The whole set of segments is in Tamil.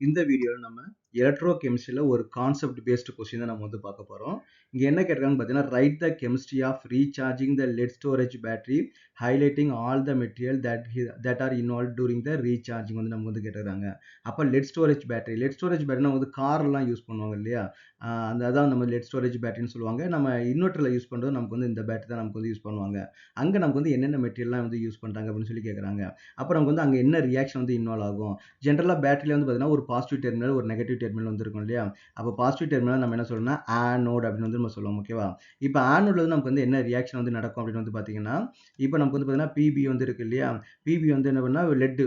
இந்த வீடியோவில் நம்ம எலக்ட்ரோ கெமிஸ்ட்ரியில் ஒரு கான்செப்ட் பேஸ்டு கொஸ்டின் தான் நம்ம வந்து பார்க்க போகிறோம். இங்கே என்ன கேட்டிருக்காங்கன்னு பார்த்தீங்கன்னா, right the chemistry of recharging the lead storage battery highlighting all the material that are involve during the recharging வந்து நம்ம வந்து கேட்டிருக்காங்க. அப்போ லெட் ஸ்டோரேஜ் பேட்டரினா வந்து கார்லாம் யூஸ் பண்ணுவாங்க இல்லையா, அதான் நம்ம லெட் ஸ்டோரேஜ் பேட்டரின்னு சொல்லுவாங்க. நம்ம இன்வெர்ட்டரில் யூஸ் பண்ணுறது நமக்கு வந்து இந்த பேட்டரி தான் நமக்கு வந்து யூஸ் பண்ணுவாங்க. அங்கே நமக்கு வந்து என்னென்ன மெட்டீரியல்லாம் வந்து யூஸ் பண்ணுறாங்க அப்படின்னு சொல்லி கேட்குறாங்க. அப்போ நமக்கு வந்து அங்கே என்ன ரியாக்ஷன் வந்து இன்வால்வ் ஆகும். ஜென்ரலாக பேட்டரியில் வந்து பார்த்தீங்கன்னா ஒரு பாசிட்டிவ் டெர்மினல் ஒரு நெகட்டிவ் டெர்மினல் வந்து இருக்கும் இல்லையா. அப்போ பாசிட்டிவ் டெர்மினல் நம்ம என்ன சொல்லணும்னா ஆனோட் அப்படின்னு வந்து நம்ம சொல்லுவோம். ஓகேவா. இப்போ ஆனோட்ல வந்து நமக்கு வந்து என்ன ரியாக்ஷன் வந்து நடக்கும் அப்படின்னு வந்து பார்த்தீங்கன்னா, இப்போ நமக்கு வந்து பார்த்தீங்கன்னா பிபி வந்து இருக்கு இல்லையா. பிபி வந்து என்ன பண்ணா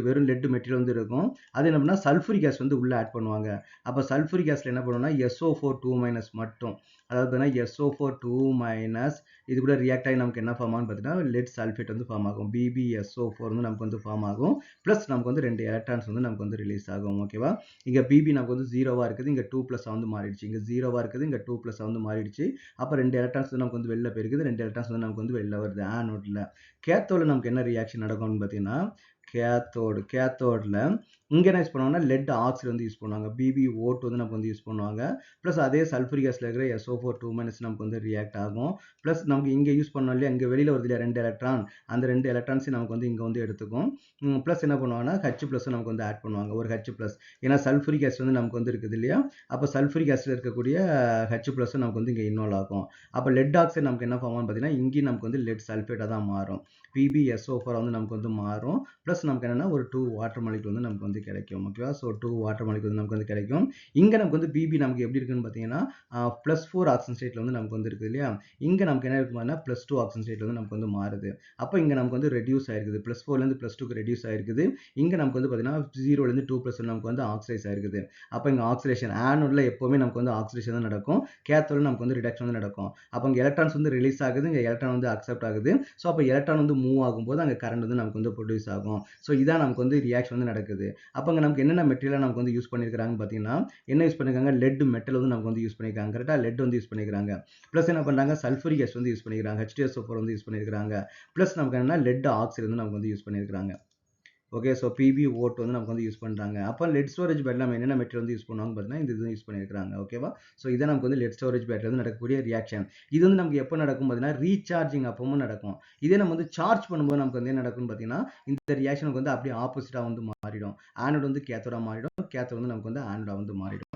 வெறும் லெட் மெட்டீரியல் வந்து இருக்கும். அது என்ன பண்ணா சல்ஃபூரிக் ஆசிட் வந்து உள்ள ஆட் பண்ணுவாங்க. அப்போ சல்ஃபூரிக் ஆசிட்ல என்ன பண்ணுவோம்னா SO4 2- மட்டும், அதாவது SO4 2- இது கூட ரியாக்ட் ஆகி நமக்கு என்ன ஃபார்ம் ஆகும் பார்த்தீங்கன்னா லெட் சல்ஃபேட் வந்து ஃபார்ம் ஆகும். BbSO4 வந்து நமக்கு வந்து ஃபார்ம் ஆகும். ப்ளஸ் நமக்கு வந்து 2 எலக்ட்ரான்ஸ் வந்து நமக்கு வந்து ரிலீஸ் ஆகும். ஓகேவா. இங்கே பிபி நமக்கு வந்து 0வா இருக்குது, இங்கே 2+ வந்து மாறிடுச்சு. இங்கே 0வா இருக்குது, இங்கே 2+ வந்து மாறிடுச்சு. அப்போ 2 எலக்ட்ரான்ஸ் வந்து நமக்கு வந்து வெளில போயிருக்குது, 2 எலக்ட்ரான்ஸ் வந்து நமக்கு வந்து வெளில வருது ஆனோட்ல. கேத்தோட நமக்கு என்ன ரியாக்ஷன் நடக்கும்னு பார்த்தீங்கன்னா, கேத்தோடில் இங்கே என்ன யூஸ் பண்ணுவாங்கன்னா லெட் ஆக்சைடு வந்து யூஸ் பண்ணுவாங்க. BbO2 வந்து நமக்கு வந்து யூஸ் பண்ணுவாங்க. ப்ளஸ் அதே சல்ஃபூரிக் ஆசிட்ல இருக்கிற SO4 2- நமக்கு வந்து ரியாக்ட் ஆகும். ப்ளஸ் நமக்கு இங்கே யூஸ் பண்ணோம் இல்லையா, இங்கே வெளியில் வருது இல்லையா 2 எலக்ட்ரான், அந்த 2 எலக்ட்ரான்ஸையும் நமக்கு வந்து இங்கே வந்து எடுத்துக்கும். ப்ளஸ் என்ன பண்ணுவாங்கன்னா H+ நமக்கு வந்து ஆட் பண்ணுவாங்க, ஒரு H+. ஏன்னா சல்ஃபூரிக் ஆசிட் வந்து நமக்கு வந்து இருக்குது இல்லையா. அப்போ சல்ஃபூரிக் ஆசிட்ல இருக்கக்கூடிய H+ நமக்கு வந்து இங்கே இன்வால்வ் ஆகும். அப்போ லெட் ஆக்சைடு நமக்கு என்ன ஃபார்ம் ஆகும் பார்த்தீங்கன்னா, இங்கேயும் நமக்கு வந்து லெட் சல்ஃபேட்டாக தான் மாறும். PbSO4 வந்து நமக்கு வந்து மாறும். ப்ளஸ் நமக்கு என்னன்னா ஒரு 2 வாட்டர் மாலிக்யூல் வந்து நமக்கு வந்து கிடைக்கும். ஓகேவா. ஸோ 2 வாட்டர் மாலிக்யூல் நமக்கு வந்து கிடைக்கும். இங்கே நமக்கு வந்து பிபி நமக்கு எப்படி இருக்குன்னு பார்த்தீங்கன்னா +4 ஆக்சிஜன் ஸ்டேட்ல வந்து நமக்கு வந்து இருக்குது இல்லையா. இங்கே நமக்கு என்ன இருக்குன்னா +2 ஆக்சிஜன் ஸ்டேட்ல வந்து நமக்கு வந்து மாறுது. அப்போ இங்கே நமக்கு வந்து ரெடியூஸ் ஆயிருக்குது, +4லேருந்து +2க்கு ரெடியூஸ் ஆயிருக்குது. இங்கே நமக்கு வந்து பார்த்தீங்கன்னா 0லேருந்து 2+ நமக்கு வந்து ஆக்சிடைஸ் ஆயிருக்குது. அப்போ இங்கே ஆக்சிடேஷன் ஆனோட்ல எப்போவுமே நமக்கு வந்து ஆக்சிடேஷன் தான் நடக்கும். கேத்தோட்ல நமக்கு வந்து ரிடக்ஷன் வந்து நடக்கும். அப்போ இங்கே எலக்ட்ரான்ஸ் வந்து ரிலீஸ் ஆகுது, இங்கே எலக்ட்ரான் வந்து அக்செப்ட் ஆகுது. ஸோ அப்போ எலக்ட்ரான் வந்து மூவ் ஆகும்போது அங்கே கரண்ட் வந்து நமக்கு வந்து ப்ரொடியூஸ் ஆகும். ஸோ இதான் நமக்கு வந்து ரியாக்ஷன் வந்து நடக்குது. அப்போ அங்கே நமக்கு என்னென்ன மெட்டீரியல் நமக்கு வந்து யூஸ் பண்ணியிருக்காங்கன்னு பார்த்தீங்கன்னா, என்ன யூஸ் பண்ணியிருக்காங்க, லெட் மெட்டல் வந்து நமக்கு வந்து யூஸ் பண்ணியிருக்காங்க. கரெக்டாக லெட் வந்து யூஸ் பண்ணியிருக்காங்க. ப்ளஸ் என்ன பண்ணுறாங்க, சல்ஃபூரிக் ஆசிட் வந்து யூஸ் பண்ணியிருக்காங்க, H2SO4 வந்து யூஸ் பண்ணியிருக்காங்க. ப்ளஸ் நமக்கு என்னன்னா லெட் ஆக்சைடு வந்து நமக்கு வந்து யூஸ் பண்ணியிருக்காங்க. ஓகே. ஸோ PbO2 வந்து நமக்கு வந்து யூஸ் பண்ணுறாங்க. அப்போ லெட் ஸ்டோரேஜ் பேட்டரியில் நம்ம என்னென்ன மெட்டீரியல் வந்து யூஸ் பண்ணுவாங்க பார்த்தீங்கன்னா இந்த இது யூஸ் பண்ணியிருக்காங்க. ஓகேவா. ஸோ இதை நமக்கு வந்து லெட் ஸ்டோரேஜ் பேட்டரியில் வந்து நடக்கக்கூடிய ரியாக்ஷன். இது வந்து நமக்கு எப்போ நடக்கும் பார்த்தீங்கன்னா ரீசார்ஜிங் அப்பவும் நடக்கும். இதே நம்ம வந்து சார்ஜ் பண்ணும்போது நமக்கு வந்து என்ன நடக்கும்னு பார்த்தீங்கன்னா இந்த ரியாக்ஷனுக்கு வந்து அப்படியே ஆப்போசிட்டாக வந்து மாறிடும். ஆனோட் வந்து கேத்தோடா மாறிடும், கேத்தோட் வந்து நமக்கு வந்து ஆனோடா வந்து மாறிடும்.